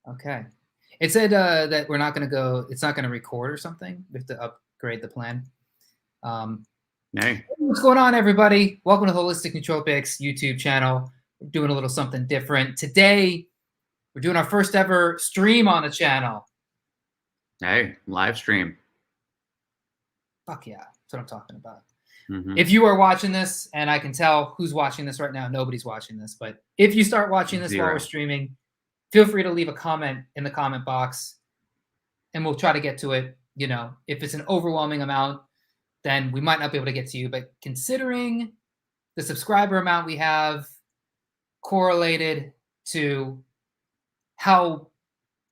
Okay. It said that we're not going to go. It's not going to record or something. We have to upgrade the plan. Hey. What's going on, everybody? Welcome to Holistic Nootropics YouTube channel. We're doing a little something different today. We're doing our first ever stream on the channel. Hey, live stream. Fuck yeah, that's what I'm talking about. Mm-hmm. If you are watching this, and I can tell who's watching this right now, nobody's watching this, but if you start watching this while we're streaming, feel free to leave a comment in the comment box, and we'll try to get to it. You know, if it's an overwhelming amount, then we might not be able to get to you. But considering the subscriber amount we have correlated to how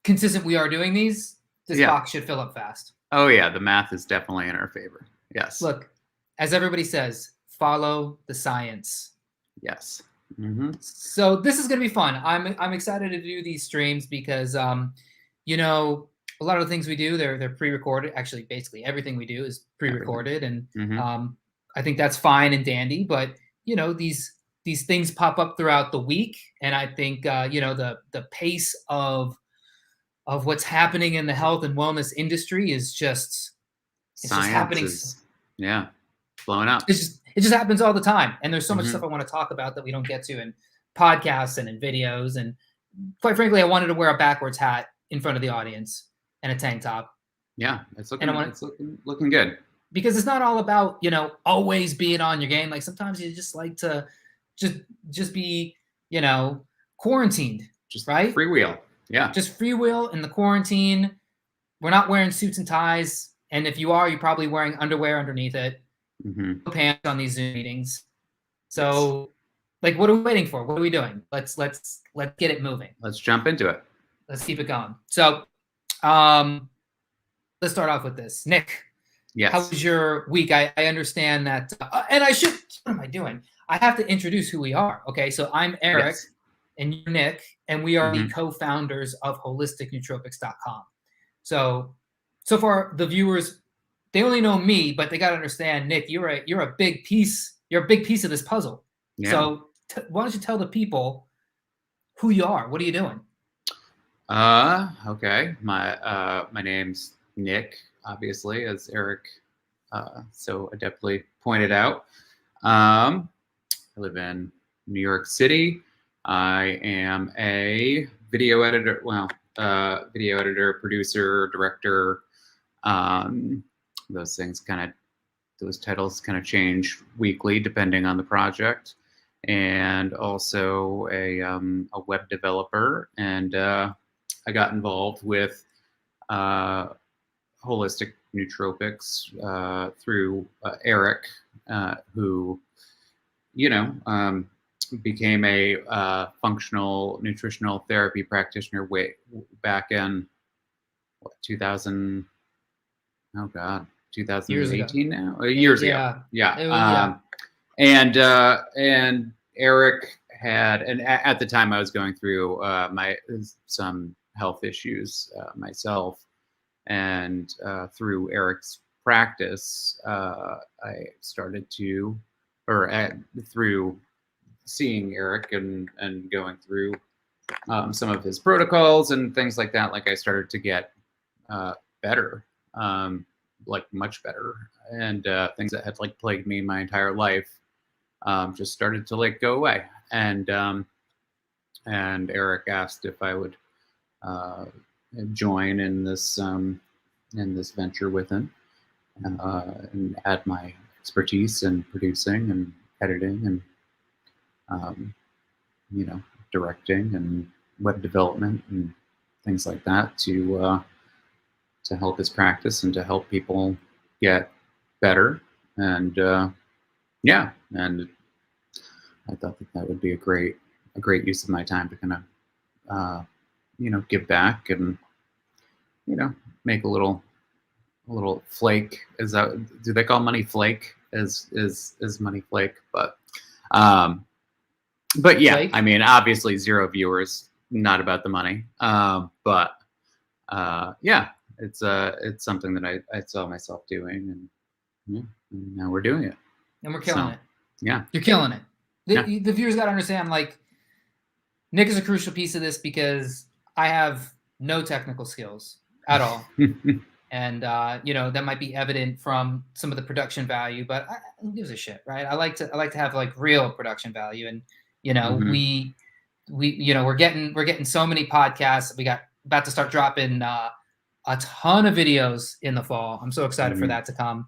consistent we are doing these, this box should fill up fast. Oh, yeah. The math is definitely in our favor. Yes. Look, as everybody says, follow the science. Yes. Mm-hmm. So this is going to be fun. I'm excited to do these streams because, you know, a lot of the things we do, they're pre-recorded. Actually, basically everything we do is pre-recorded. And I think that's fine and dandy. But, you know, these things pop up throughout the week. And I think, you know, the pace of what's happening in the health and wellness industry is just, it's just happening. Yeah. Blowing up. It just happens all the time. And there's so much stuff I want to talk about that we don't get to in podcasts and in videos. And quite frankly, I wanted to wear a backwards hat in front of the audience and a tank top. Yeah, it's looking good. Because it's not all about, you know, always being on your game. Like sometimes you just like to just be, you know, quarantined. Just right? Freewheel. Yeah. Just freewheel in the quarantine. We're not wearing suits and ties. And if you are, you're probably wearing underwear underneath it. No pants on these Zoom meetings. So, like, what are we waiting for? What are we doing? Let's get it moving. Let's jump into it. Let's keep it going. So, let's start off with this. Nick, yes. How was your week? I understand that, and I should. What am I doing? I have to introduce who we are. Okay, so I'm Eric, and you're Nick, and we are the co-founders of HolisticNootropics.com. So far, the viewers, they only know me, but they got to understand, Nick, you're a big piece. You're a big piece of this puzzle. Yeah. So why don't you tell the people who you are? What are you doing? Okay. My name's Nick, obviously, as Eric so adeptly pointed out. I live in New York City. I am a video editor, producer, director. Those titles kind of change weekly depending on the project, and also a web developer. And I got involved with Holistic Nootropics through Eric, who, you know, became a functional nutritional therapy practitioner way back in 2000. Oh God, 2018 now. Years ago. Yeah. And Eric had, and at the time I was going through some health issues myself, and through Eric's practice, I started to, through seeing Eric and going through some of his protocols and things like that, like I started to get better. Like much better, and things that had like plagued me my entire life just started to like go away. And Eric asked if I would join in this venture with him, and add my expertise in producing and editing and you know, directing and web development and things like that to help his practice and to help people get better. And and I thought that would be a great use of my time to kind of you know, give back and, you know, make a little flake. Is that, do they call money flake? Is money flake? But yeah, flake? I mean, obviously 0 viewers, not about the money. But yeah. It's something that I saw myself doing, and now we're doing it. And we're killing it. Yeah. You're killing it. The viewers got to understand, like, Nick is a crucial piece of this because I have no technical skills at all. And, that might be evident from some of the production value, but who gives a shit, right? I like to have like real production value. And, we're getting so many podcasts. We got about to start dropping, a ton of videos in the fall. I'm so excited for that to come.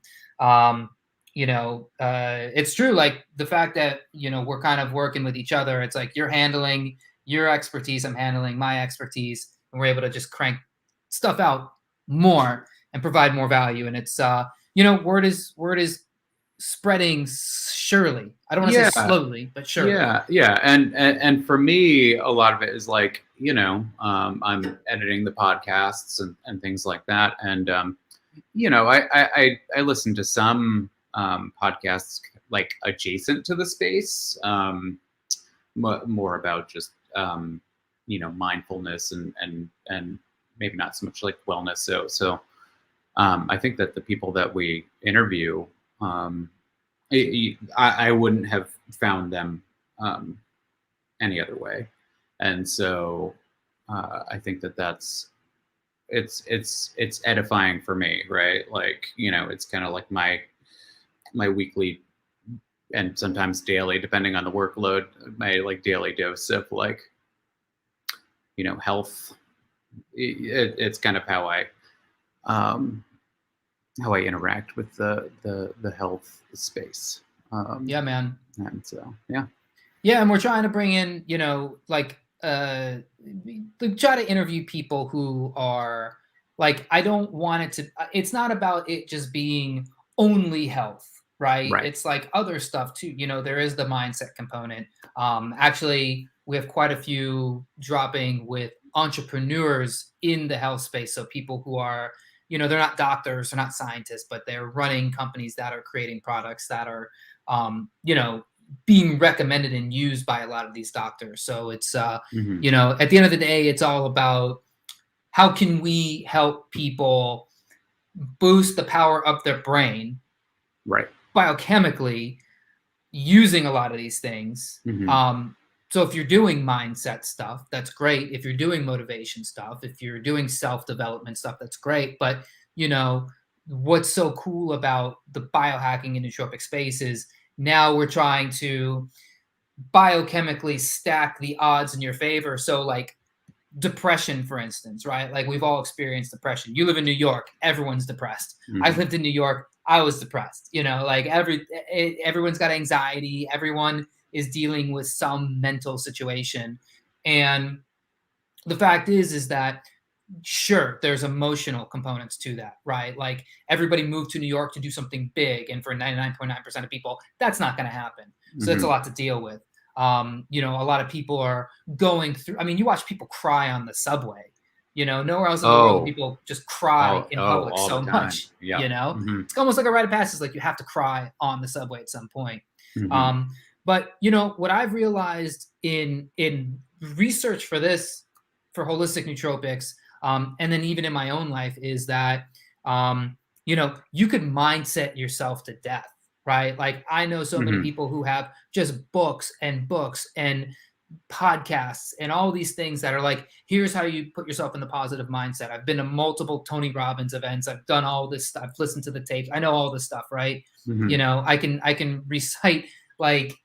It's true. Like the fact that, we're kind of working with each other. It's like you're handling your expertise. I'm handling my expertise, and we're able to just crank stuff out more and provide more value. And it's, word is spreading surely. I don't want to say slowly, but surely. Yeah. And for me, a lot of it is like, I'm editing the podcasts and things like that. And, I listen to some podcasts like adjacent to the space, more about just, mindfulness and maybe not so much like wellness. So I think that the people that we interview, I wouldn't have found them any other way. And so I think that's it's edifying for me, right? Like, it's kind of like my weekly and sometimes daily, depending on the workload, my like daily dose of like, health. It's kind of how I interact with the health space. Yeah, man. And so, yeah. Yeah. And we're trying to bring in, try to interview people who are like, I don't want it to, it's not about it just being only health, right? It's like other stuff too. There is the mindset component. Actually, we have quite a few dropping with entrepreneurs in the health space. So people who are, they're not doctors, they're not scientists, but they're running companies that are creating products that are, being recommended and used by a lot of these doctors. So it's, at the end of the day, it's all about how can we help people boost the power of their brain, biochemically, using a lot of these things. So if you're doing mindset stuff, that's great. If you're doing motivation stuff, if you're doing self-development stuff, that's great. But, what's so cool about the biohacking and nootropic space is now we're trying to biochemically stack the odds in your favor. So like depression, for instance, right? Like we've all experienced depression. You live in New York, everyone's depressed. I lived in New York, I was depressed. Like everyone's got anxiety. Everyone is dealing with some mental situation. And the fact is that sure, there's emotional components to that, right? Like everybody moved to New York to do something big. And for 99.9% of people, that's not going to happen. So that's a lot to deal with. A lot of people are going through, you watch people cry on the subway, nowhere else in the world people just cry in public so much, It's almost like a rite of passage. Like you have to cry on the subway at some point. But what I've realized in research for this, for holistic nootropics, and then even in my own life is that, you could mindset yourself to death, right? Like I know so many people who have just books and podcasts and all these things that are like, here's how you put yourself in the positive mindset. I've been to multiple Tony Robbins events. I've done all this stuff. I've listened to the tapes. I know all this stuff, right? I can recite like,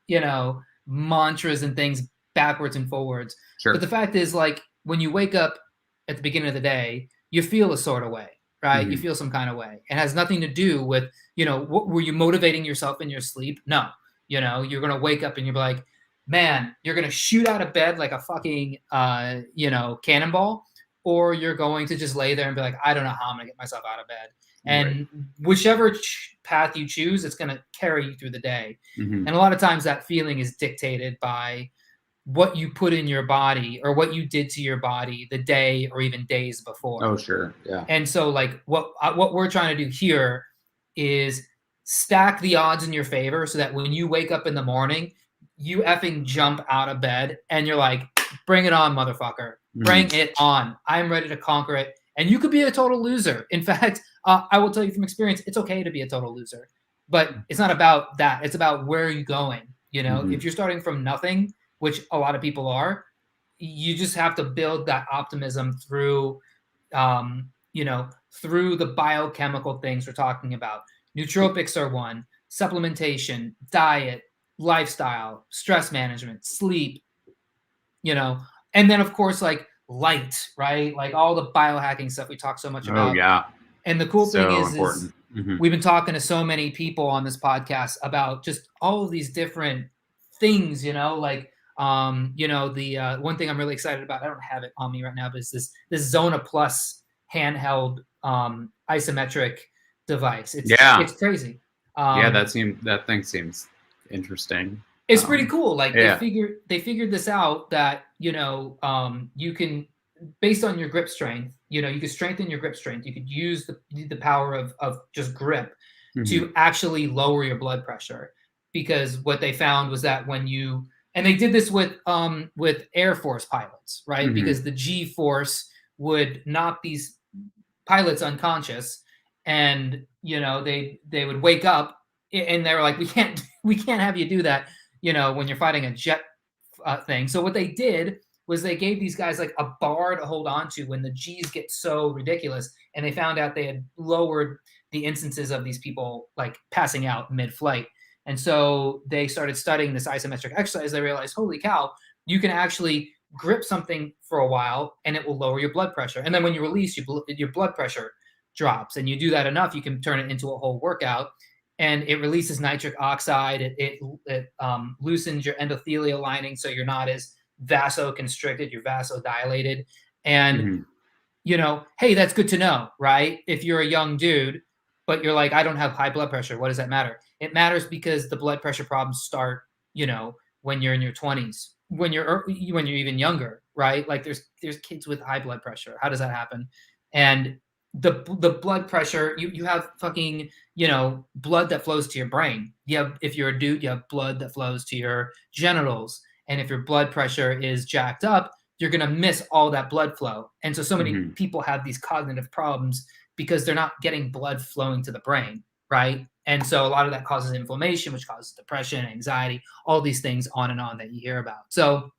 mantras and things backwards and forwards. Sure. But the fact is, like, when you wake up at the beginning of the day, you feel a sort of way, right? You feel some kind of way. It has nothing to do with, what were you motivating yourself in your sleep? No, you're going to wake up and you're like, man, you're going to shoot out of bed like a fucking, cannonball, or you're going to just lay there and be like, I don't know how I'm going to get myself out of bed. And whichever path you choose, it's going to carry you through the day. And a lot of times that feeling is dictated by what you put in your body or what you did to your body the day or even days before. Oh, sure. Yeah. And so like what we're trying to do here is stack the odds in your favor so that when you wake up in the morning, you effing jump out of bed and you're like, bring it on, motherfucker. Bring it on. I'm ready to conquer it. And you could be a total loser. In fact, I will tell you from experience, it's okay to be a total loser, but it's not about that. It's about where are you going? If you're starting from nothing, which a lot of people are, you just have to build that optimism through, you know, through the biochemical things we're talking about. Nootropics are one, supplementation, diet, lifestyle, stress management, sleep, you know, and then of course, like light, right? Like all the biohacking stuff we talk so much about. Oh yeah. And the cool thing So is important. we've been talking to so many people on this podcast about just all of these different things, you know, like, you know, the one thing I'm really excited about, I don't have it on me right now, but it's this Zona Plus handheld isometric device. It's crazy. Yeah, that thing seems interesting. It's pretty cool. Like yeah. they figured this out that, you know, you can, based on your grip strength, you know, you could strengthen your grip strength. You could use the power of just grip to actually lower your blood pressure. Because what they found was that when you, and they did this with Air Force pilots, right? Because the G force would knock these pilots unconscious, and you know they would wake up and they were like, we can't have you do that, you know, when you're fighting a jet thing. So what they did was they gave these guys like a bar to hold on to when the G's get so ridiculous, and they found out they had lowered the instances of these people like passing out mid-flight. And so they started studying this isometric exercise. They realized, holy cow, you can actually grip something for a while and it will lower your blood pressure. And then when you release, your blood pressure drops. And you do that enough, you can turn it into a whole workout. And it releases nitric oxide. It loosens your endothelial lining, so you're not as vasoconstricted, you're vasodilated. And, you know, hey, that's good to know, right? If you're a young dude, but you're like, I don't have high blood pressure, what does that matter? It matters because the blood pressure problems start, you know, when you're in your 20s, when you're even younger, right? Like there's kids with high blood pressure. How does that happen? And the blood pressure, you have fucking, you know, blood that flows to your brain. If you're a dude, you have blood that flows to your genitals. And if your blood pressure is jacked up, you're going to miss all that blood flow. And so many people have these cognitive problems because they're not getting blood flowing to the brain, right? And so a lot of that causes inflammation, which causes depression, anxiety, all these things on and on that you hear about. So,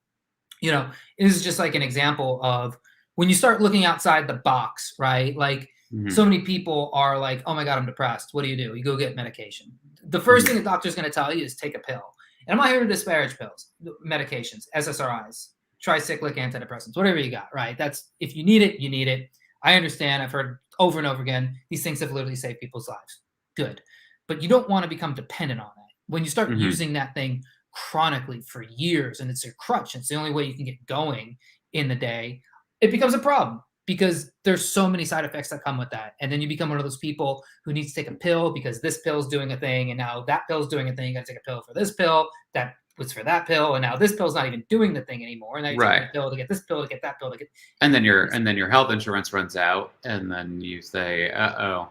you know, this is just like an example of when you start looking outside the box, right? Like so many people are like, oh my God, I'm depressed. What do? You go get medication. The first thing the doctor's going to tell you is take a pill. And I'm not here to disparage pills, medications, SSRIs, tricyclic antidepressants, whatever you got, right? That's, if you need it, you need it. I understand. I've heard over and over again, these things have literally saved people's lives. Good. But you don't want to become dependent on it. When you start using that thing chronically for years and it's your crutch, it's the only way you can get going in the day, it becomes a problem because there's so many side effects that come with that. And then you become one of those people who needs to take a pill because this pill's doing a thing and now that pill's doing a thing. You got to take a pill for this pill that was for that pill, and now this pill's not even doing the thing anymore. And now you're taking a pill to get this pill to get that pill to get. And then your health insurance runs out, and then you say, "Uh-oh,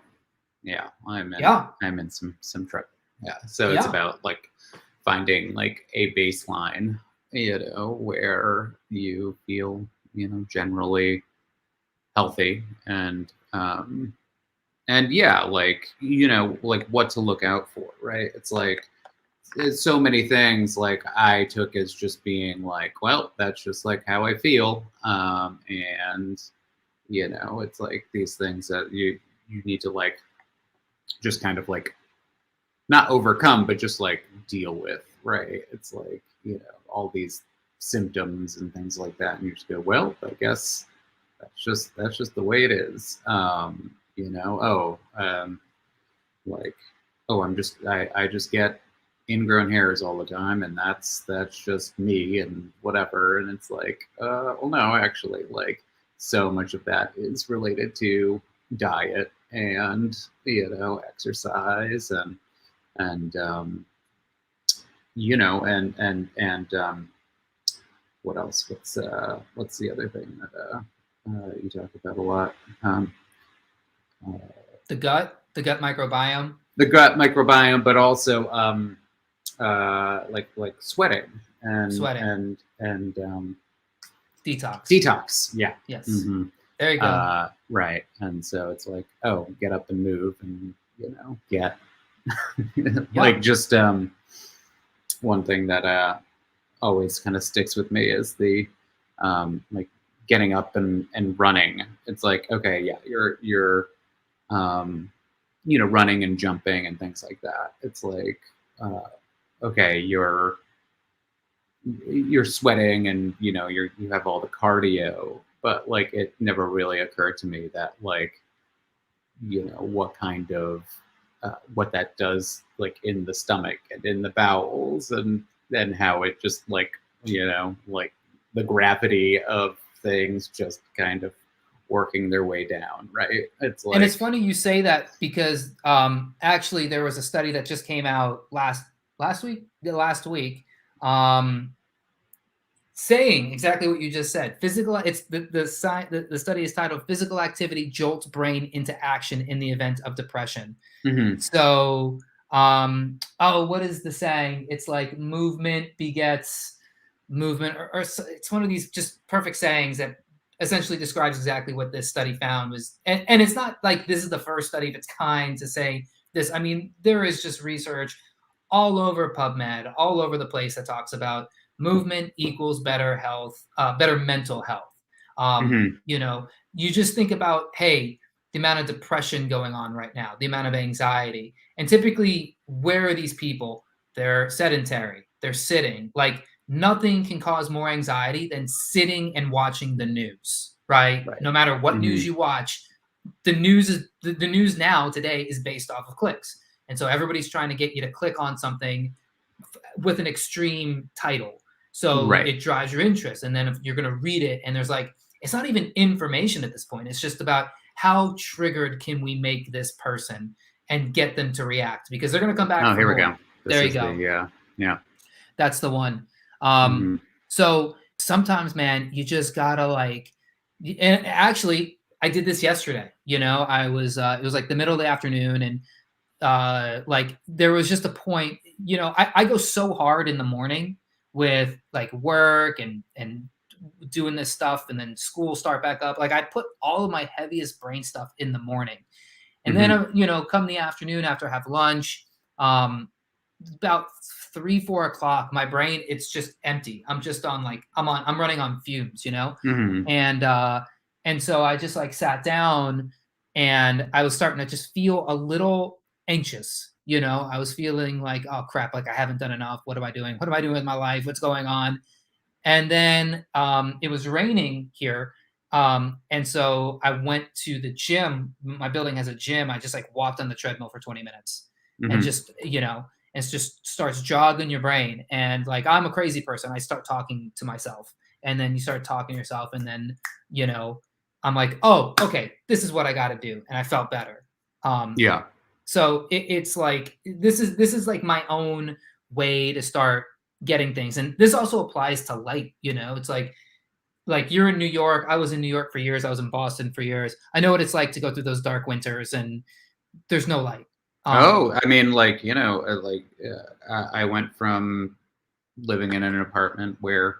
yeah, I'm in some trouble." Yeah, so it's about like finding like a baseline, you know, where you feel, you know, generally healthy and yeah, like, you know, like what to look out for, right? It's like it's so many things like I took as just being like, well, that's just like how I feel, and you know, it's like these things that you need to like just kind of like not overcome, but just like deal with, right? It's like, you know, all these symptoms and things like that, and you just go, well, I guess that's just the way it is. You know, like, oh, I just get ingrown hairs all the time, and that's just me and whatever. And it's like, well, no, actually, like so much of that is related to diet and, you know, exercise and you know, and what else? What's the other thing that you talk about a lot? The gut microbiome. The gut microbiome, but also like sweating and detox. Yeah. Yes. There you go. Right. And so it's like, oh, get up and move, and, you know, get like just one thing that always kind of sticks with me is the like getting up and running. It's like, okay, yeah, you're running and jumping and things like that. It's like, okay, you're sweating and you have all the cardio, but like it never really occurred to me that like what kind of what that does like in the stomach and in the bowels, and then how it just like like the gravity of things just kind of working their way down, right? It's like, and it's funny you say that because actually there was a study that just came out last week, saying exactly what you just said. It's the study is titled "Physical Activity Jolts Brain into Action in the Event of Depression." mm-hmm. So, what is the saying? It's like movement begets movement, or it's one of these just perfect sayings that essentially describes exactly what this study found was. And it's not like this is the first study of its kind to say this. I mean, there is just research all over PubMed, all over the place that talks about movement equals better health, better mental health. Mm-hmm. You just think about, hey, the amount of depression going on right now, the amount of anxiety. And typically, where are these people? They're sedentary, they're sitting. Like, nothing can cause more anxiety than sitting and watching the news, right? No matter what news you watch, the news now today is based off of clicks. And so everybody's trying to get you to click on something with an extreme title. So it drives your interest. And then if you're going to read it, and there's like, it's not even information at this point. It's just about how triggered can we make this person and get them to react, because they're going to come back. Oh, here we go. There you go. Yeah. That's the one. So sometimes, man, you just gotta like, and actually I did this yesterday, I was, it was like the middle of the afternoon, and like there was just a point, I go so hard in the morning with like work and doing this stuff, and then school start back up. Like I put all of my heaviest brain stuff in the morning, and then come the afternoon after I have lunch, about 3-4 o'clock, my brain, it's just empty. I'm just on like I'm running on fumes, and so I just like sat down, and I was starting to just feel a little anxious. I was feeling like, oh crap, like I haven't done enough. What am I doing? What am I doing with my life? What's going on? And then it was raining here. And so I went to the gym. My building has a gym. I just like walked on the treadmill for 20 minutes and just, it just starts jogging your brain. And like, I'm a crazy person. I start talking to myself, and then you start talking to yourself. And then, I'm like, oh, okay, this is what I got to do. And I felt better. So it's like, this is like my own way to start getting things. And this also applies to light, it's like you're in New York. I was in New York for years. I was in Boston for years. I know what it's like to go through those dark winters and there's no light. I mean, like, I went from living in an apartment where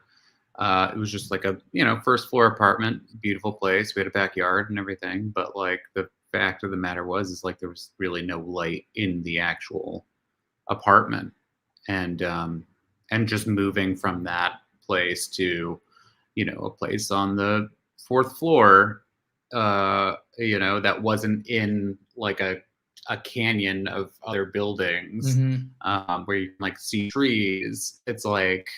it was just like a, first floor apartment, beautiful place. We had a backyard and everything. But like the fact of the matter is like there was really no light in the actual apartment. And just moving from that place to, a place on the fourth floor, that wasn't in like a canyon of other buildings, where you can like see trees. It's like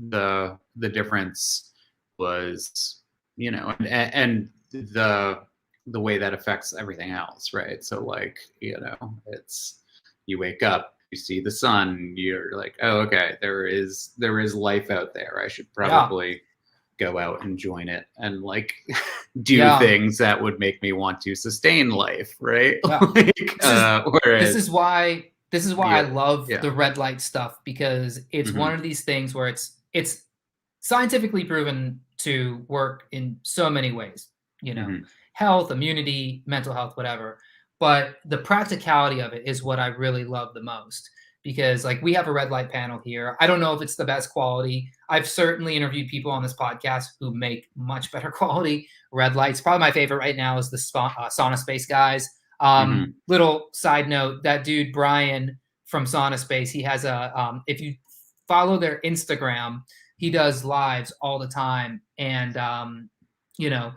the difference was, and the way that affects everything else, right? So like, it's, you wake up, you see the sun, you're like, oh, okay, there is life out there. I should probably go out and join it and like do things that would make me want to sustain life, right? This is why I love the red light stuff, because it's one of these things where it's scientifically proven to work in so many ways, health, immunity, mental health, whatever. But the practicality of it is what I really love the most, because like we have a red light panel here. I don't know if it's the best quality. I've certainly interviewed people on this podcast who make much better quality red lights. Probably my favorite right now is the Sauna Space guys. Little side note, that dude, Brian from Sauna Space, he has a, if you follow their Instagram, he does lives all the time. And, you know,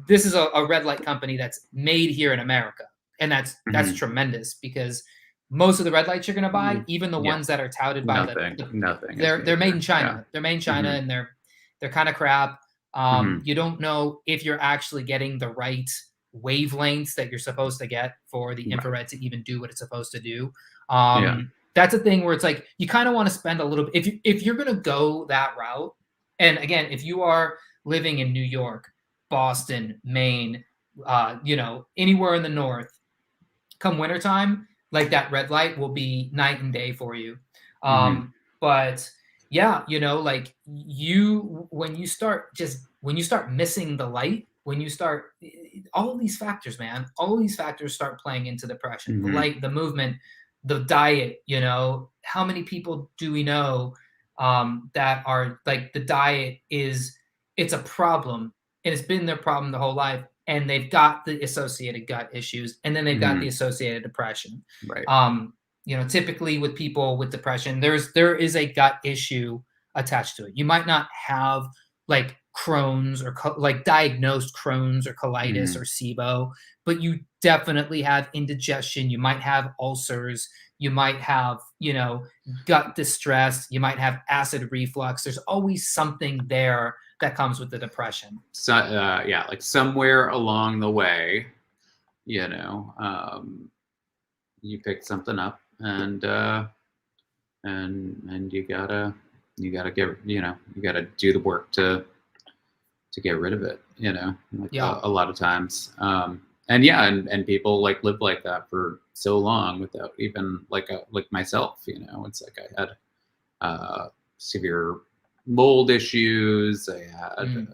this is a red light company that's made here in America. And that's tremendous, because most of the red lights you're going to buy, even the ones that are touted by nothing, they're made in China. They're made in China, and they're kind of crap. You don't know if you're actually getting the right wavelengths that you're supposed to get for the infrared to even do what it's supposed to do. That's a thing where it's like, you kind of want to spend a little bit, if you're going to go that route. And again, if you are living in New York, Boston, Maine, you know, anywhere in the north, come wintertime, like that red light will be night and day for you. But yeah, you know, like when you start missing the light, when you start, all of these factors, man, all of these factors start playing into depression. The light, the movement, the diet, you know, how many people do we know that are like, the diet it's a problem, and it's been their problem the whole life, and they've got the associated gut issues, and then they've got the associated depression. You know, typically with people with depression, there is a gut issue attached to it. You might not have like Crohn's or like diagnosed Crohn's or colitis or SIBO, but you definitely have indigestion. You might have ulcers. You might have, you know, gut distress. You might have acid reflux. There's always something there that comes with the depression. So yeah, like somewhere along the way, you know, you picked something up, and you gotta get, you know, you gotta do the work to get rid of it, you know, like a lot of times. And people like live like that for so long without even like myself, you know. It's like I had severe mold issues. I had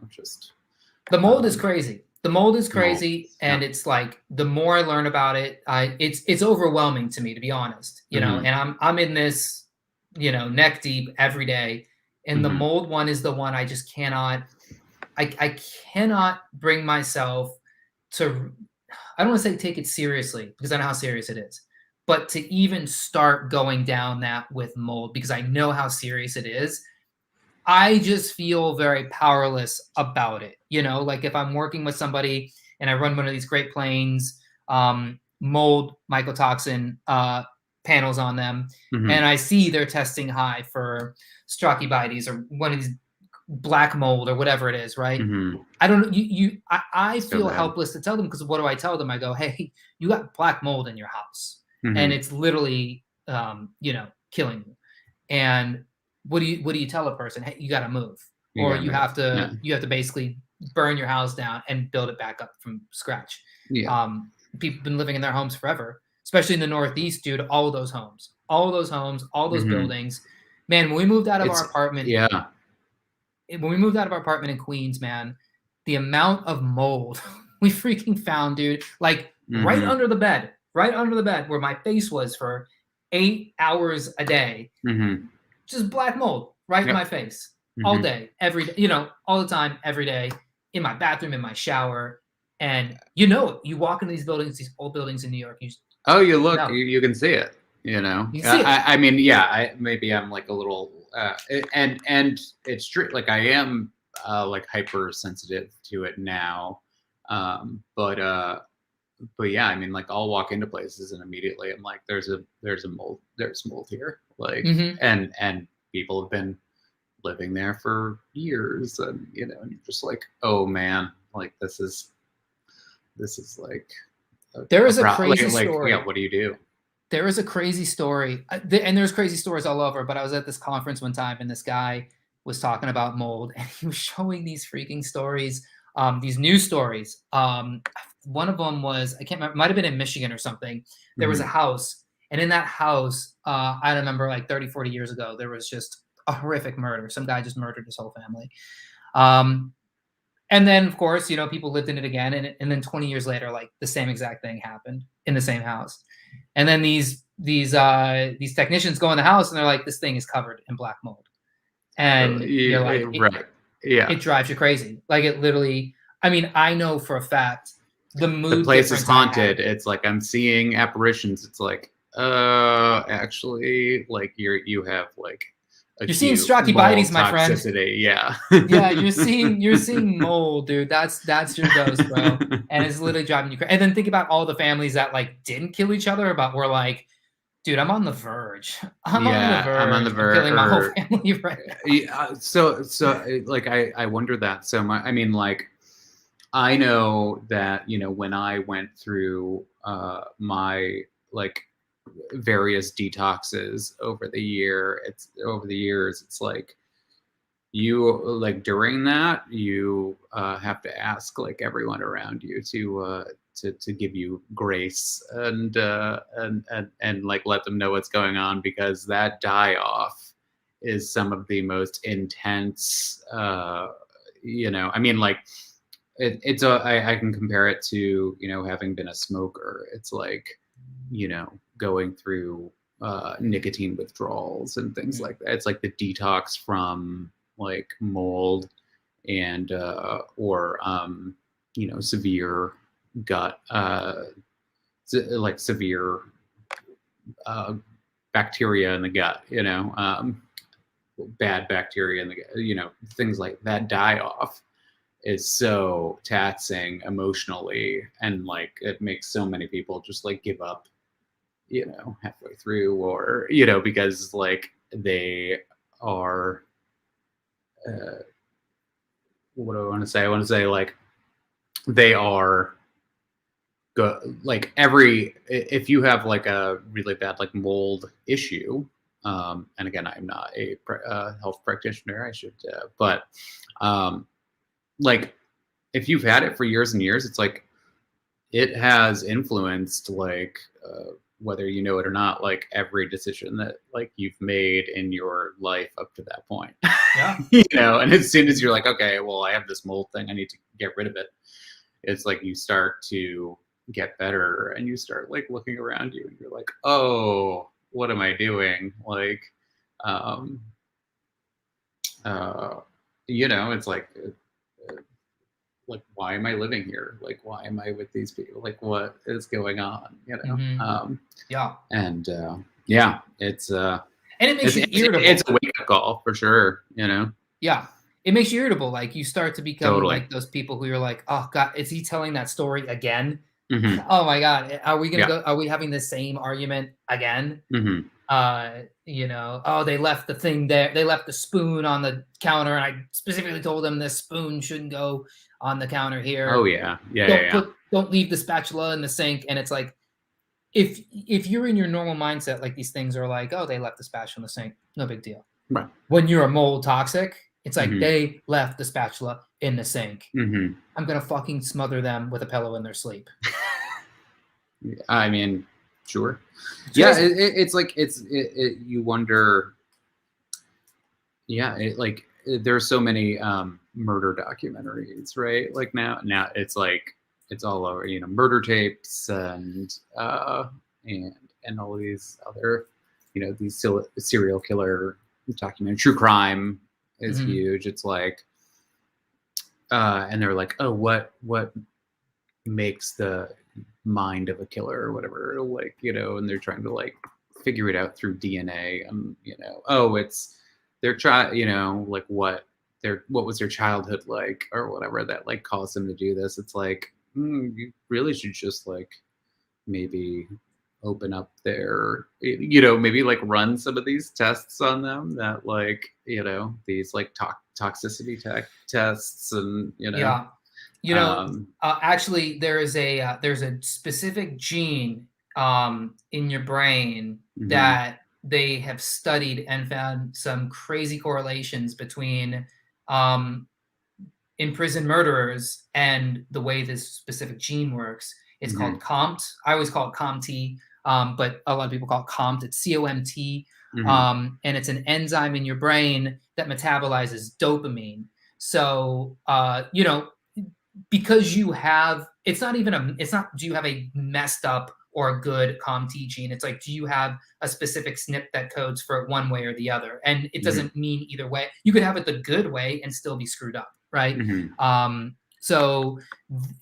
just the mold is crazy. The mold is crazy, and it's like, the more I learn about it, it's overwhelming to me, to be honest. You know, and I'm in this, you know, neck deep every day, and the mold one is the one I just cannot. I cannot bring myself to. I don't want to say take it seriously, because I know how serious it is, but to even start going down that with mold, because I know how serious it is. I just feel very powerless about it. You know, like if I'm working with somebody and I run one of these Great Plains mold mycotoxin panels on them, and I see they're testing high for Strachybiotes or one of these black mold or whatever it is, right? I don't know. I feel helpless to tell them, because what do I tell them? I go, hey, you got black mold in your house, and it's literally, you know, killing you. And what do you tell a person? Hey, you got to move, or you have to basically burn your house down and build it back up from scratch. People have been living in their homes forever, especially in the Northeast, dude. All those homes, all those buildings. Man, when we moved out of our apartment, when we moved out of our apartment in Queens, man, the amount of mold we freaking found, dude, like right under the bed where my face was for 8 hours a day. Just black mold right in my face all day, every day, you know, all the time, every day, in my bathroom, in my shower. And you know, you walk into these buildings, these old buildings in New York. You can see it, you know. I mean, maybe I'm like a little, and it's true. Like I am like hypersensitive to it now. But yeah, I mean, like I'll walk into places and immediately I'm like, there's mold here. Like, and people have been living there for years, and you know, you're just like, oh man, like this is like there is a crazy story. Yeah, what do you do? There is a crazy story, and there's crazy stories all over. But I was at this conference one time, and this guy was talking about mold, and he was showing these freaking stories, these news stories. One of them was, I can't remember, might have been in Michigan or something. There was a house, and in that house, I remember like 30, 40 years ago, there was just a horrific murder. Some guy just murdered his whole family. And then, of course, you know, people lived in it again. And then 20 years later, like the same exact thing happened in the same house. And then these technicians go in the house and they're like, this thing is covered in black mold. And you're like, it drives you crazy. Like it literally, I mean, I know for a fact the place is haunted. It's like I'm seeing apparitions. It's like, Actually, like you have like You're seeing acute Strachybiotes, mold my friend. toxicity. Yeah. Yeah, you're seeing mold, dude. That's your dose, bro. And it's literally driving you crazy. And then think about all the families that like didn't kill each other, but were like, dude, I'm on the verge. I'm on the Yeah, I'm on the verge of killing my whole verge. family right now. Yeah, like I wonder that so much. I mean, like I know that when I went through my like various detoxes over the years, it's like you like during that you have to ask like everyone around you to give you grace and like let them know what's going on, because that die off is some of the most intense I mean, like I can compare it to having been a smoker. It's like going through nicotine withdrawals and things like that. It's like the detox from like mold and or severe gut like severe uh, bacteria in the gut, bad bacteria in the gut, things like that die off is so taxing emotionally, and like it makes so many people just like give up halfway through, or because like they are what do I want to say? I want to say like they are good. Like if you have like a really bad like mold issue, and again, I'm not a health practitioner. I should, but like if you've had it for years and years, it's like it has influenced like whether you know it or not, like every decision that like you've made in your life up to that point. Yeah. And as soon as you're like, okay, well, I have this mold thing, I need to get rid of it. It's like you start to get better and you start like looking around you and you're like, oh, what am I doing? Like, it's like why am I living here? Like, why am I with these people? Like, what is going on? Yeah. And yeah, it's and it makes you irritable. It's a wake up call for sure. Yeah, it makes you irritable. Like you start to become Totally. like those people who you're like, oh God, is he telling that story again? Mm-hmm. Oh my God, are we gonna go? Are we having the same argument again? Mm-hmm. Oh, they left the thing there. They left the spoon on the counter, and I specifically told them this spoon shouldn't go on the counter here. Oh yeah, Don't leave the spatula in the sink. And it's like, if you're in your normal mindset, like these things are like, oh, they left the spatula in the sink, no big deal. Right. When you're a mold toxic, it's like they left the spatula in the sink. Mm-hmm. I'm gonna fucking smother them with a pillow in their sleep. I mean, sure. Yeah, it's like you wonder. Yeah, like there's so many murder documentaries, right? Like now it's like it's all over, murder tapes and all these other, these serial killer documentary. True crime is huge. It's like, and they're like, oh, what makes the mind of a killer or whatever, like, and they're trying to like figure it out through DNA, and they're trying, like what was their childhood like or whatever that like caused them to do this. It's like you really should just like maybe open up their, maybe like run some of these tests on them, that like these like toxicity tests, and yeah. Actually, there's a specific gene in your brain that they have studied and found some crazy correlations between imprisoned murderers and the way this specific gene works. It's called COMT. I always call it COMT, but a lot of people call it COMT. It's COMT, and it's an enzyme in your brain that metabolizes dopamine. So, because you have, it's not do you have a messed up or a good COMT gene? It's like, do you have a specific SNP that codes for it one way or the other? And it doesn't mean either way. You could have it the good way and still be screwed up, right? So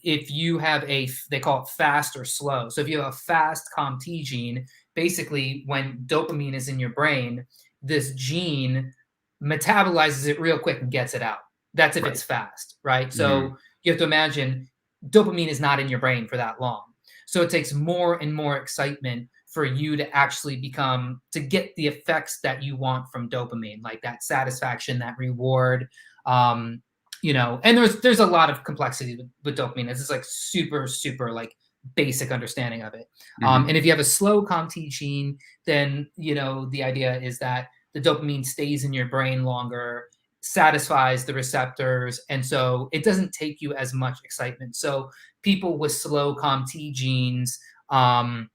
if you have they call it fast or slow. So if you have a fast COMT gene, basically when dopamine is in your brain, this gene metabolizes it real quick and gets it out. That's if it's fast, right? So you have to imagine dopamine is not in your brain for that long. So it takes more and more excitement for you to actually get the effects that you want from dopamine, like that satisfaction, that reward. And there's a lot of complexity with dopamine. It's just like super, super like basic understanding of it. And if you have a slow COMT gene, then, the idea is that the dopamine stays in your brain longer, satisfies the receptors, and so it doesn't take you as much excitement. So people with slow COMT genes, they're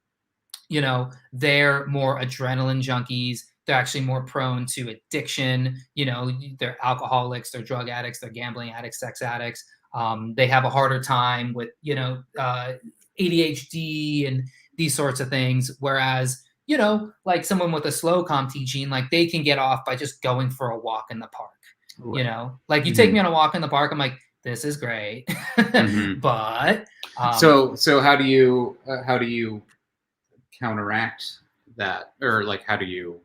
more adrenaline junkies. They're actually more prone to addiction. They're alcoholics, they're drug addicts, they're gambling addicts, sex addicts. They have a harder time with, ADHD and these sorts of things. Whereas, like someone with a slow COMT gene, like they can get off by just going for a walk in the park. Right. Like you take me on a walk in the park, I'm like, this is great. But so how do you counteract that, or like how do you,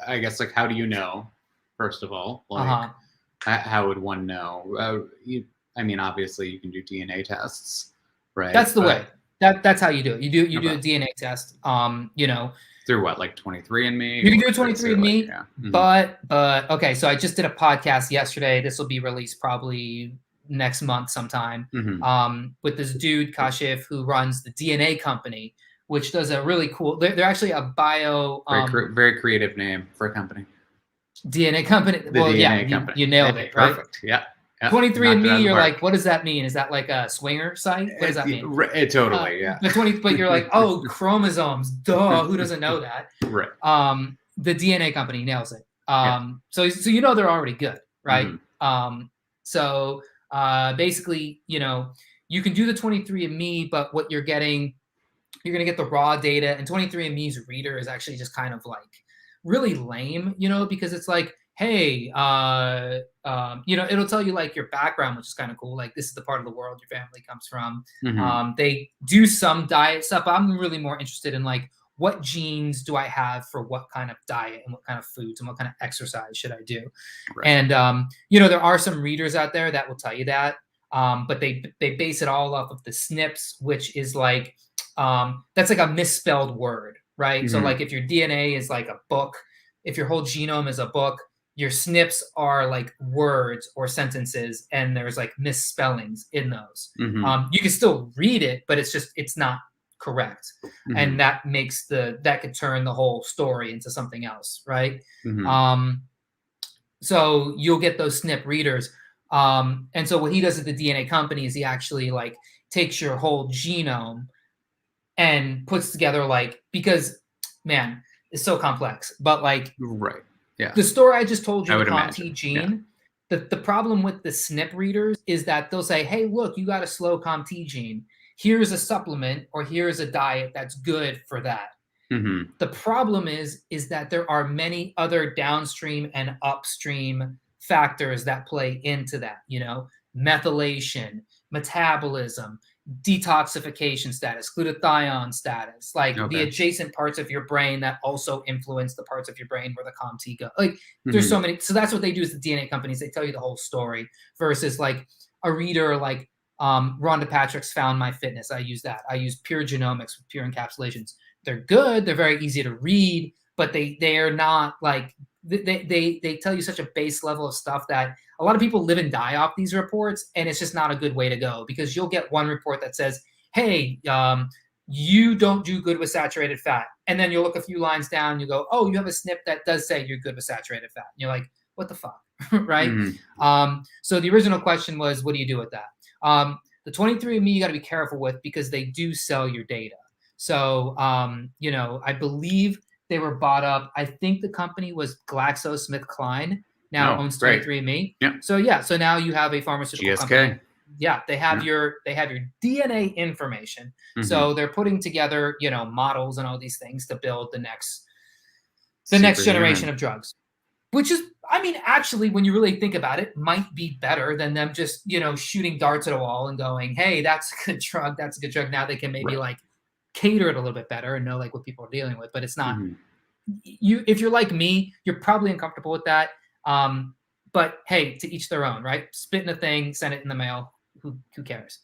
I guess, like how do you know, first of all, like how would one know? Obviously you can do DNA tests, right? That's the way. That's how you do it. You do a DNA test. Through what, like 23andMe? You can do a 23andMe, but okay. So I just did a podcast yesterday. This will be released probably next month sometime. With this dude Kashif who runs the DNA company, which does a really cool. They're actually a bio. Very creative name for a company. DNA company. DNA company. You nailed it. Right? Perfect. Yeah. 23andMe, you're like, what does that mean? Is that like a swinger site? What does that mean? Totally, yeah. But you're like, oh, chromosomes. Duh, who doesn't know that? Right. The DNA company nails it. So they're already good, right? So basically, you can do the 23andMe, but what you're getting, you're gonna get the raw data, and 23andMe's reader is actually just kind of like really lame, because it's like, hey, it'll tell you like your background, which is kind of cool. Like this is the part of the world your family comes from. They do some diet stuff. But I'm really more interested in like, what genes do I have for what kind of diet and what kind of foods and what kind of exercise should I do? Right. And, there are some readers out there that will tell you that, but they base it all off of the SNPs, which is like, that's like a misspelled word, right? So like if your DNA is like a book, if your whole genome is a book, your SNPs are like words or sentences, and there's like misspellings in those. You can still read it, but it's not correct. And that could turn the whole story into something else, right? So you'll get those SNP readers. And so what he does at the DNA company is he actually like takes your whole genome and puts together like, because man, it's so complex, but like, right. Yeah. The story I just told you, the COMT gene, the problem with the SNP readers is that they'll say, hey, look, you got a slow COMT gene. Here's a supplement or here's a diet that's good for that. The problem is that there are many other downstream and upstream factors that play into that, methylation, metabolism, detoxification status, glutathione status, like the adjacent parts of your brain that also influence the parts of your brain where the COMT go. Like there's so many. So that's what they do as the DNA companies. They tell you the whole story versus like a reader like Rhonda Patrick's Found My Fitness. I use that. I use Pure Genomics with Pure Encapsulations. They're good. They're very easy to read, but they're not like, they tell you such a base level of stuff that a lot of people live and die off these reports, and it's just not a good way to go, because you'll get one report that says, hey, you don't do good with saturated fat. And then you'll look a few lines down and you go, oh, you have a SNP that does say you're good with saturated fat. And you're like, what the fuck, right? So the original question was, what do you do with that? The 23andMe you got to be careful with, because they do sell your data. So, I believe they were bought up. I think the company was GlaxoSmithKline, now owns 23andMe. So so now you have a pharmaceutical GSK. Company. Yeah, they have your DNA information. So they're putting together, models and all these things to build the next generation of drugs. Which is, actually, when you really think about it, might be better than them just, shooting darts at a wall and going, hey, that's a good drug, that's a good drug. Now they can maybe like cater it a little bit better and know like what people are dealing with, but it's not if you're like me, you're probably uncomfortable with that. But hey, to each their own, right? Spit in a thing, send it in the mail. Who cares?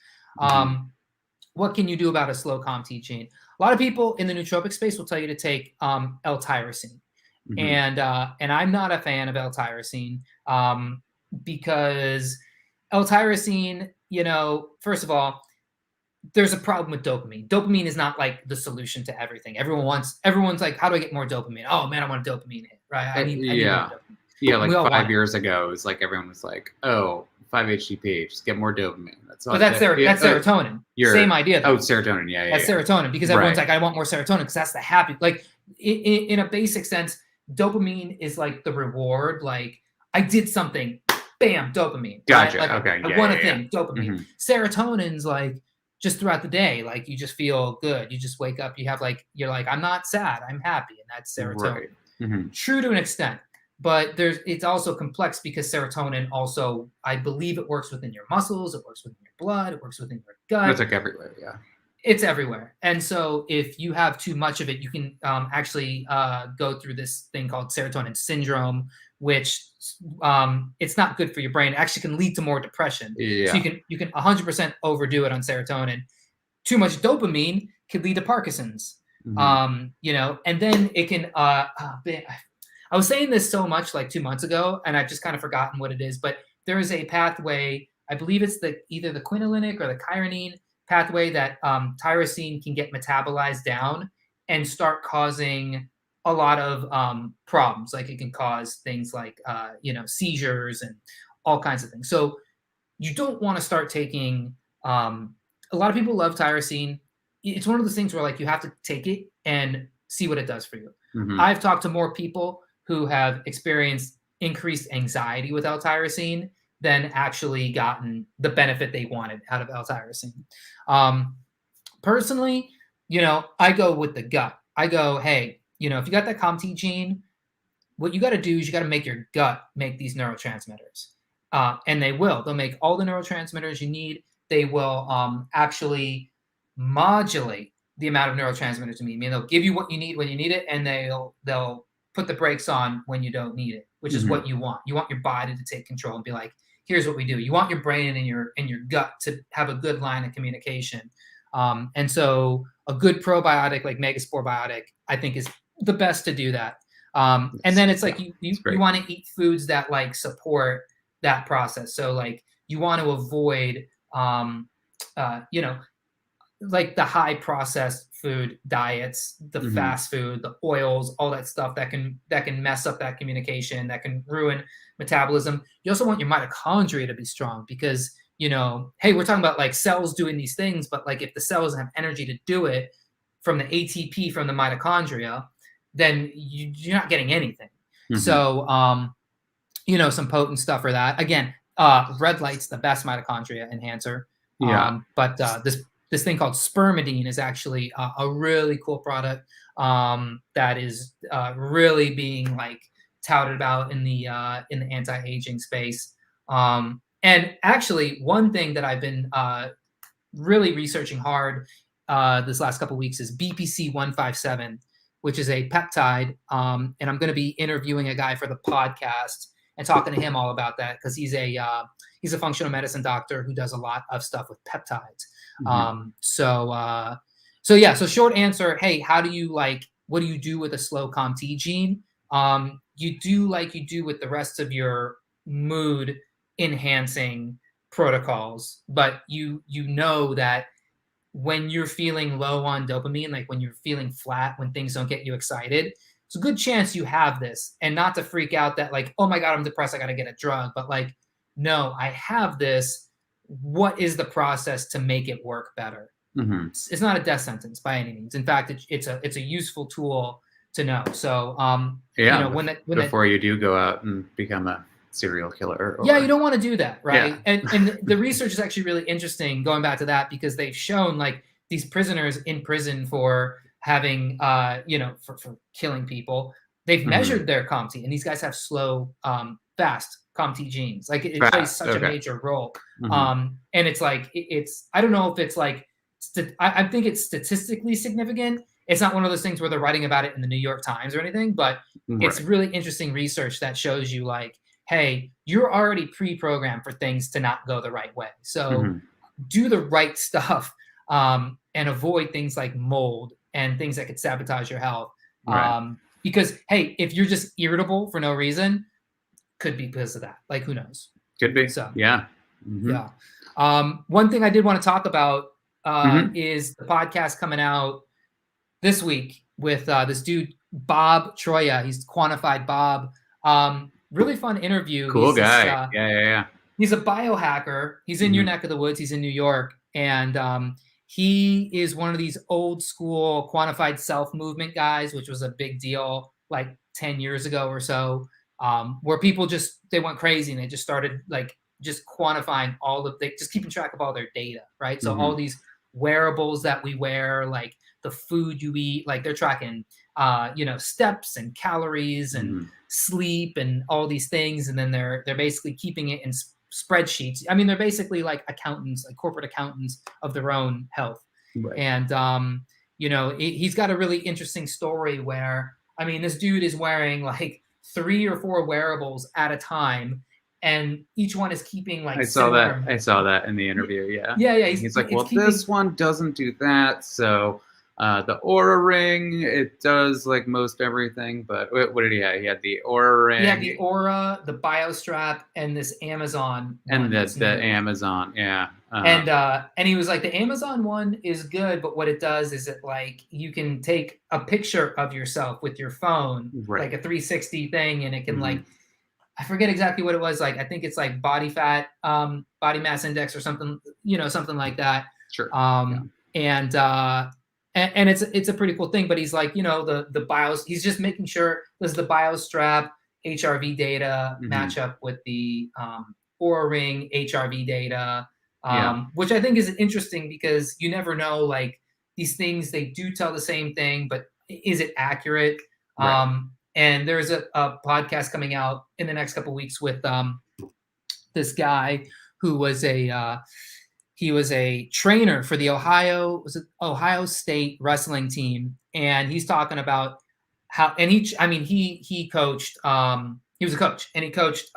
What can you do about a slow COMT gene? A lot of people in the nootropic space will tell you to take L-tyrosine. And I'm not a fan of L-tyrosine because L-tyrosine, you know, first of all, there's a problem with dopamine. Dopamine is not like the solution to everything. Everyone's like, how do I get more dopamine? Oh man, I want a dopamine hit, right? I need more dopamine. Yeah, like 5 years ago, it's like everyone was like, oh, 5-HTP, just get more dopamine. That's serotonin. Same idea though. Oh, serotonin, yeah. That's serotonin, because everyone's like, I want more serotonin because that's the happy, like in a basic sense, dopamine is like the reward. Like I did something, bam, dopamine. Gotcha. Right? Like, okay. I won a thing, dopamine. Serotonin's like just throughout the day, like you just feel good. You just wake up, you're like, I'm not sad, I'm happy, and that's serotonin. Right. True to an extent, but it's also complex because serotonin also, I believe, it works within your muscles, it works within your blood, it works within your gut. It's like everywhere, yeah. It's everywhere. And so if you have too much of it, you can actually go through this thing called serotonin syndrome, which it's not good for your brain. It actually can lead to more depression. Yeah. So you can 100% overdo it on serotonin. Too much dopamine could lead to Parkinson's. You know, and then it can I was saying this so much like 2 months ago, and I've just kind of forgotten what it is, but there is a pathway, I believe it's either the quinolinic or the chironine pathway, that tyrosine can get metabolized down and start causing a lot of problems. Like it can cause things like, you know, seizures and all kinds of things. So you don't want to start taking, a lot of people love tyrosine. It's one of those things where like you have to take it and see what it does for you. I've talked to more people who have experienced increased anxiety with L-tyrosine than actually gotten the benefit they wanted out of L-tyrosine. Personally, you know, I go with the gut. I go, hey, you know, if you got that COMT gene, what you got to do is you got to make your gut make these neurotransmitters. And they will. They'll make all the neurotransmitters you need. They will actually modulate the amount of neurotransmitters you need. I mean, they'll give you what you need when you need it, and they'll put the brakes on when you don't need it, which is what you want. You want your body to take control and be like, here's what we do. You want your brain and your gut to have a good line of communication. And so a good probiotic like Megaspore Biotic, I think, is the best to do that. And then it's like you want to eat foods that like support that process. So like you want to avoid, you know, like the high processed food diets, the fast food, the oils, all that stuff that can mess up that communication, that can ruin metabolism. You also want your mitochondria to be strong because, you know, hey, we're talking about like cells doing these things, but like if the cell doesn't have energy to do it from the ATP from the mitochondria, then you're not getting anything. So, you know, some potent stuff for that. Again, red light's the best mitochondria enhancer. But this thing called spermidine is actually a really cool product that is really being like touted about in the anti-aging space. And actually, one thing that I've been really researching hard this last couple of weeks is BPC-157, which is a peptide. And I'm going to be interviewing a guy for the podcast and talking to him all about that because he's a functional medicine doctor who does a lot of stuff with peptides. So short answer, hey, what do you do with a slow COMT gene? You do like you do with the rest of your mood enhancing protocols, but you know that when you're feeling low on dopamine, like when you're feeling flat, when things don't get you excited, it's a good chance you have this, and not to freak out that like, oh my God, I'm depressed, I got to get a drug, but like, no, I have this. What is the process to make it work better? It's not a death sentence by any means. In fact, it's a useful tool to know. So, you know, before you do go out and become a serial killer. You don't want to do that, right? And the research is actually really interesting going back to that because they've shown like these prisoners in prison for having, you know, for killing people, they've measured their COMT, and these guys have slow, fast COMT genes. Like it plays such a major role. And it's like, I don't know if it's like I think it's statistically significant. It's not one of those things where they're writing about it in the New York Times or anything, but it's really interesting research that shows you like, hey, you're already pre-programmed for things to not go the right way. So do the right stuff and avoid things like mold and things that could sabotage your health. Because, hey, if you're just irritable for no reason, could be because of that. Like, who knows? Could be. So, yeah. Yeah. One thing I did want to talk about is the podcast coming out this week with this dude, Bob Troya. He's Quantified Bob. Really fun interview. Cool guy. Yeah. He's a biohacker. He's in your neck of the woods. He's in New York. And he is one of these old school quantified self movement guys, which was a big deal like 10 years ago or so, where people they went crazy and they just started like just quantifying just keeping track of all their data, right? So all these wearables that we wear, like the food you eat, like they're tracking, steps and calories and sleep and all these things. And then they're basically keeping it in spreadsheets. I mean, they're basically like accountants, like corporate accountants of their own health. Right. And, he's got a really interesting story where, I mean, this dude is wearing like 3 or 4 wearables at a time. And each one is keeping like. I saw that in the interview. Yeah. Yeah. He's like, well, this one doesn't do that. So the Oura Ring, it does like most everything. But what did he have? He had the Oura Ring. He had the Oura, the BioStrap, and this Amazon. And the Amazon, yeah. And he was like, the Amazon one is good, but what it does is it like you can take a picture of yourself with your phone, like a 360 thing, and it can like. I forget exactly what it was. Like, I think it's like body fat, body mass index or something, something like that. Sure. And it's a pretty cool thing, but he's like, the BIOS, he's just making sure does the BioStrap HRV data match up with the Oura Ring HRV data, which I think is interesting because you never know, like these things, they do tell the same thing, but is it accurate? Right. And there's a podcast coming out in the next couple of weeks with this guy who was he was a trainer for the Ohio State wrestling team, and he's talking about how he coached he was a coach and he coached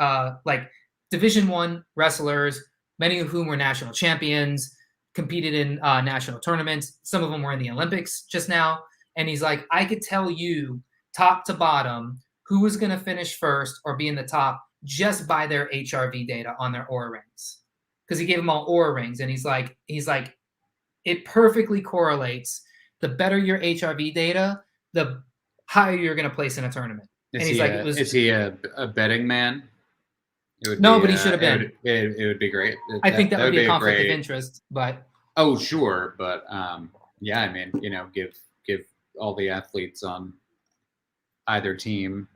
like Division I wrestlers, many of whom were national champions, competed in national tournaments. Some of them were in the Olympics just now, and he's like, I could tell you top to bottom who was going to finish first or be in the top just by their HRV data on their Oura Rings, because he gave them all Oura Rings, and he's like it perfectly correlates. The better your HRV data, the higher you're going to place in a tournament. Is he a betting man? But he should have been. It would be great. I think that would be a conflict of interest, but sure, but yeah, I mean, give all the athletes on either team,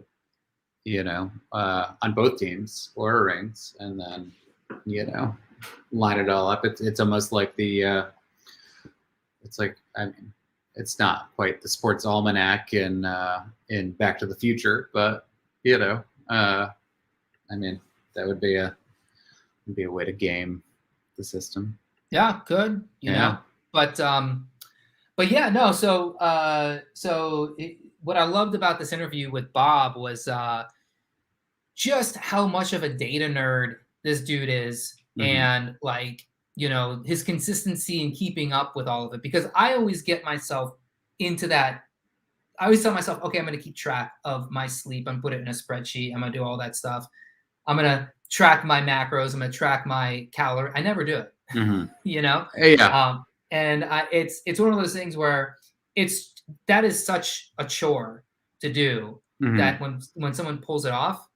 on both teams, Oura Rings, and then, line it all up. It's almost like it's not quite the sports almanac in Back to the Future, but that would be a way to game the system. Yeah, good. You know, but yeah, no. So what I loved about this interview with Bob was just how much of a data nerd this dude is, and like, his consistency in keeping up with all of it. Because I always get myself into that. I always tell myself, okay, I'm going to keep track of my sleep. I'm put it in a spreadsheet. I'm going to do all that stuff. I'm going to track my macros. I'm going to track my calorie. I never do it, Yeah. And it's one of those things where that is such a chore to do that when someone pulls it off,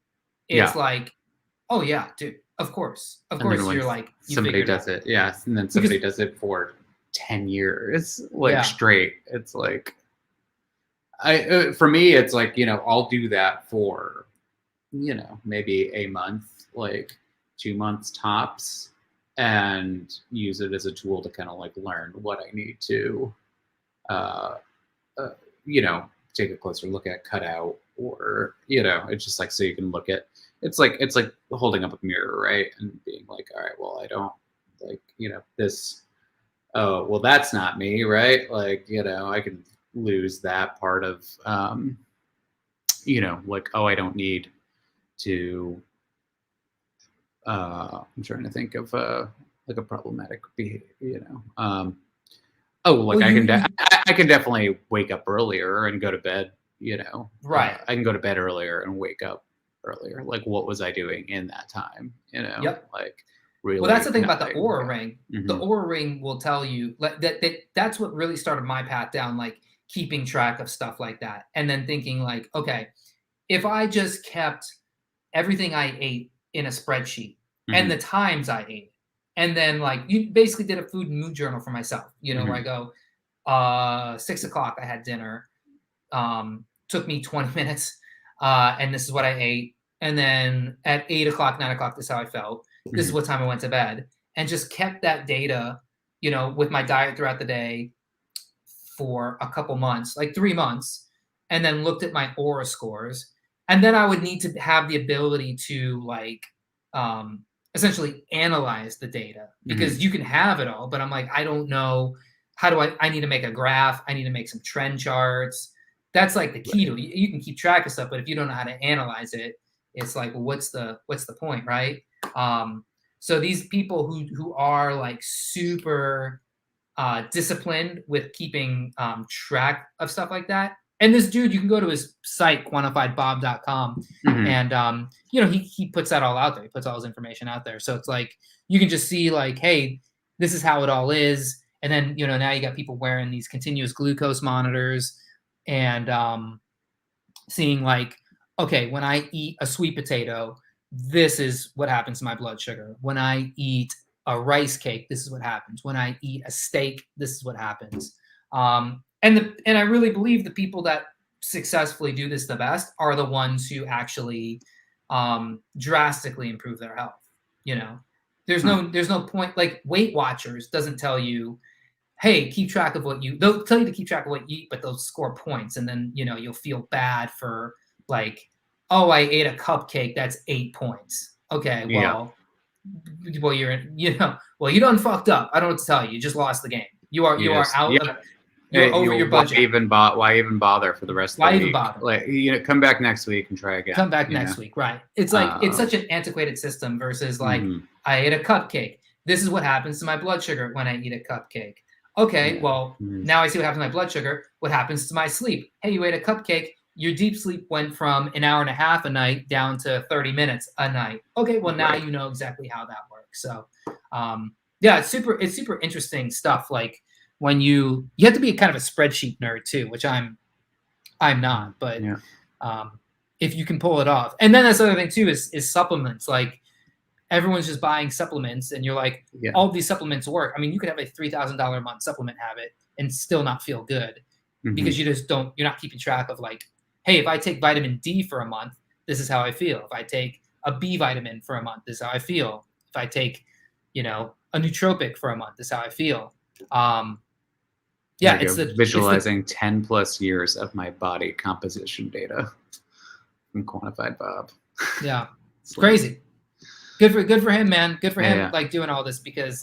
it's like, oh yeah, dude, of course you're like, somebody does it. Yeah. And then somebody does it for 10 years, straight. It's like, for me, it's like, I'll do that for, maybe a month, like 2 months tops, and use it as a tool to kind of like learn what I need to, take a closer look at, cut out, or, it's just like, so you can look at, it's like holding up a mirror, right? And being like, all right, well, I don't like, this oh, well, that's not me, right? Like, I can lose that part of, like, oh, I don't need to, I'm trying to think of like a problematic behavior, oh, like Well, I can definitely wake up earlier and go to bed, right. I can go to bed earlier and wake up earlier. Like, what was I doing in that time? Yep. Like, really. Well, that's the thing about the nothing. Aura Yeah. Ring. Mm-hmm. The Aura Ring will tell you like that's what really started my path down, like keeping track of stuff like that, and then thinking like, okay, if I just kept everything I ate in a spreadsheet and the times I ate, and then like you basically did a food and mood journal for myself, where I go, 6 o'clock I had dinner, took me 20 minutes, and this is what I ate, and then at 8 o'clock, 9 o'clock, this is how I felt. This is what time I went to bed, and just kept that data, with my diet throughout the day for a couple months, like 3 months, and then looked at my Aura scores. And then I would need to have the ability to like essentially analyze the data, because you can have it all, but I'm like, I don't know, how do I need to make a graph, I need to make some trend charts. That's like the key to it. You can keep track of stuff, but if you don't know how to analyze it, it's like, well, what's the point, right? So these people who are like super disciplined with keeping track of stuff like that. And this dude, you can go to his site, quantifiedbob.com, and he puts that all out there. He puts all his information out there. So it's like you can just see like, hey, this is how it all is. And then now you got people wearing these continuous glucose monitors and seeing like, okay, when I eat a sweet potato, this is what happens to my blood sugar. When I eat a rice cake, this is what happens. When I eat a steak, this is what happens. And I really believe the people that successfully do this the best are the ones who actually drastically improve their health. There's no point, like Weight Watchers doesn't tell you, hey, keep track of they'll tell you to keep track of what you eat, but they'll score points. And then, you'll feel bad for like, oh, I ate a cupcake, that's 8 points. Okay, well, you're you done fucked up. I don't know what to tell you. You just lost the game. You are out. You're over your budget. Why even bother for the rest of the week? Why even bother? Like, come back next week and try again. Come back next week, right? It's like it's such an antiquated system versus like I ate a cupcake. This is what happens to my blood sugar when I eat a cupcake. Okay, well, now I see what happens to my blood sugar. What happens to my sleep? Hey, you ate a cupcake. Your deep sleep went from an hour and a half a night down to 30 minutes a night. Okay, well, now you know exactly how that works. So, it's super interesting stuff. Like when you have to be kind of a spreadsheet nerd too, which I'm not, but if you can pull it off. And then that's the other thing too is supplements. Like everyone's just buying supplements, and you're like, all these supplements work. I mean, you could have a $3,000 a month supplement habit and still not feel good because you're not keeping track of like, hey, if I take vitamin D for a month, this is how I feel. If I take a B vitamin for a month, this is how I feel. If I take, a nootropic for a month, this is how I feel. It's visualizing 10 plus years of my body composition data from Quantified Bob. Yeah, it's crazy. Good for him, man. Good for him, like doing all this, because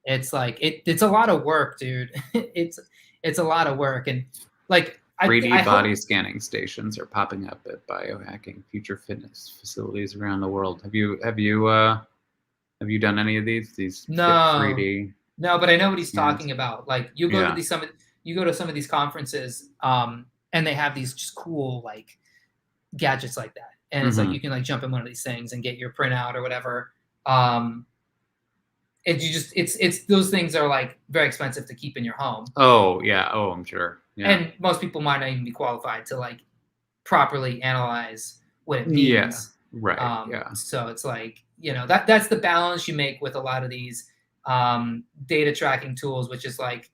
it's like it's a lot of work, dude. it's a lot of work, and like 3D body scanning stations are popping up at biohacking future fitness facilities around the world. Have you done any of these? No, 3D. No, but I know what he's talking about. Like you go to some of these conferences, and they have these just cool like gadgets like that, and it's like you can like jump in one of these things and get your printout or whatever. It's those things are like very expensive to keep in your home. Oh yeah. Oh, I'm sure. Yeah. And most people might not even be qualified to like properly analyze what it means. Yeah. Right. So it's like, that's the balance you make with a lot of these data tracking tools, which is like,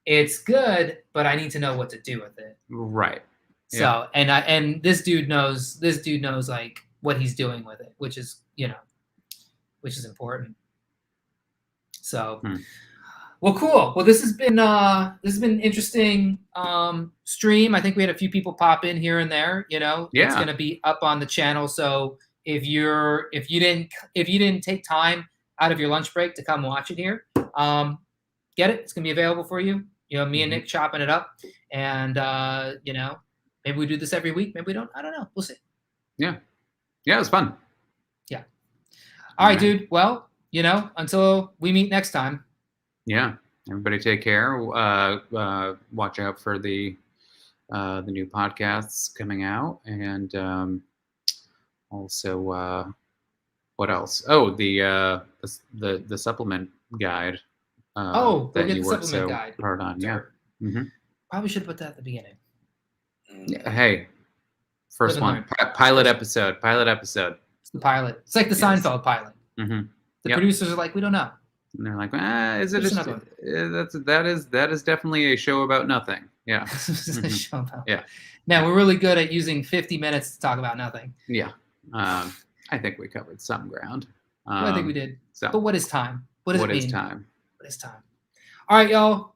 it's good, but I need to know what to do with it. Right. So, and this dude knows like what he's doing with it, which is important. So, well, cool. Well, this has been an interesting stream. I think we had a few people pop in here and there. It's going to be up on the channel. So if you didn't take time out of your lunch break to come watch it here, get it. It's going to be available for you. Me and Nick chopping it up. And, maybe we do this every week. Maybe we don't. I don't know. We'll see. Yeah. Yeah, it was fun. Yeah. All right, dude. Well, until we meet next time. Yeah. Everybody take care. Watch out for the new podcasts coming out. And also, what else? Oh, the supplement guide. Go that get you the worked supplement so guide. hard on. Yeah. Mm-hmm. Probably should put that at the beginning. Hey, first one. Pilot episode. It's the pilot. It's like the Seinfeld pilot. Mm-hmm. The producers are like, we don't know. And they're like, is it that is definitely a show about nothing. Yeah. A show about. Yeah. Man, we're really good at using 50 minutes to talk about nothing. Yeah. I think we covered some ground. I think we did. So, but what is time? What does it mean? What is time? What is time? All right, y'all.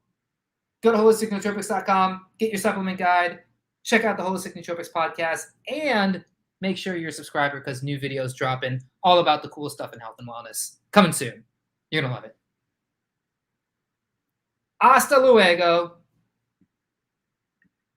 Go to holisticnootropics.com. Get your supplement guide. Check out the Holistic Nootropics podcast. And make sure you're a subscriber because new videos drop in all about the cool stuff in health and wellness. Coming soon. You're going to love it. Hasta luego.